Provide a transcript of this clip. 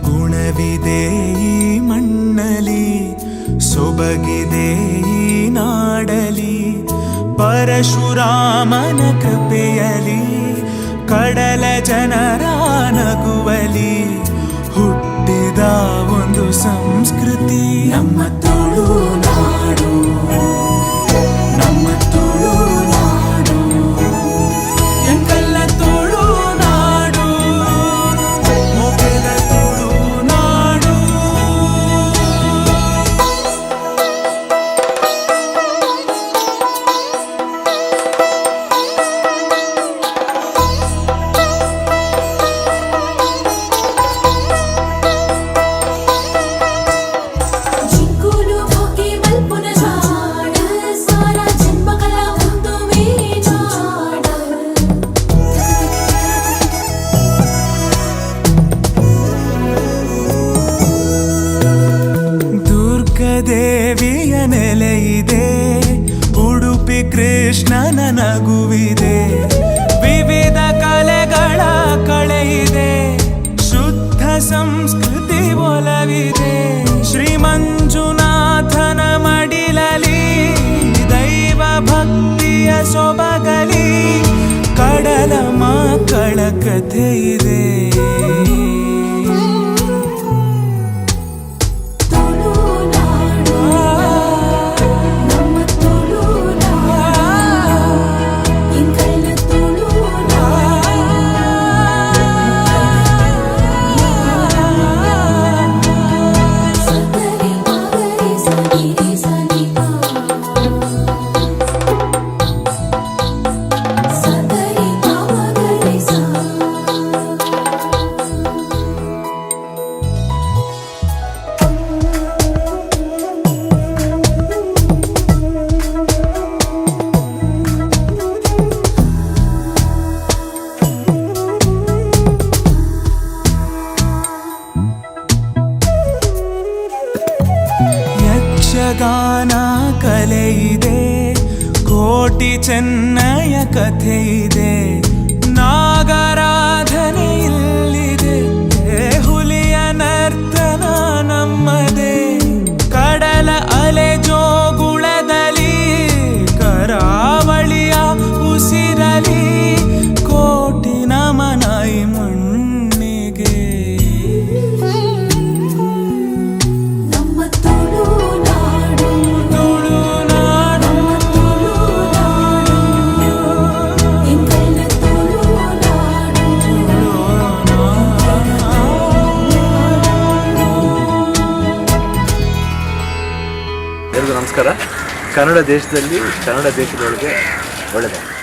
ಗುಣವಿದೆ ಈ ಮಣ್ಣಲಿ, ಸೊಬಗಿದೆ ಈ ನಾಡಲಿ, ಪರಶುರಾಮನ ಕೃಪೆಯಲಿ, ಕಡಲ ಜನರ ನಗುವಲಿ ಹುಟ್ಟಿದ ಒಂದು ಸಂಸ್ಕೃತಿ ನಮ್ಮ ತುಳುನಾಡು, ನಮ್ಮ ತುಳುನಾಡು, ಎಂಕಲ್ಲ ತುಳುನಾಡು, ಮೊಗೆದ ತುಳುನಾಡು. ದೇವಿಯ ನೆಲೆಯಿದೆ, ಉಡುಪಿ ಕೃಷ್ಣನ ನಗುವಿದೆ, ವಿವಿಧ ಕಲೆಗಳ ಕಳೆಯಿದೆ, ಶುದ್ಧ ಸಂಸ್ಕೃತಿ ಒಲವಿದೆ. ಶ್ರೀ ಮಂಜುನಾಥನ ಮಡಿಲಲಿ ದೈವ ಭಕ್ತಿಯ ಸೊಬಗಲಿ, ಕಡಲ ಮಕ್ಕಳ ಕಥೆಯಿದೆ. ಯಕ್ಷಗಾನ ಕಲೆಯಿದೆ, ಕೋಟಿ ಚೆನ್ನಯ ಕಥೆಯಿದೆ, ನಾಗರಾಧನೆ ಇಲ್ಲಿದೆ, ಹುಲಿಯ ನರ್ತನ ನಮ್ಮದೇ, ಕಡಲ ಅಲೆ ಜೋಗುಳದಲ್ಲಿ, ಕರಾವಳಿಯ ಉಸಿರಲಿ, ಕೋಟಿ ನಮನ ಈ ಮಣ್ಣಿಗೆ. ಎಲ್ಲರಿಗೂ ನಮಸ್ಕಾರ. ಕನ್ನಡ ದೇಶದಲ್ಲಿ, ಕನ್ನಡ ದೇಶದೊಳಗೆ ಒಳ್ಳೆಯದು.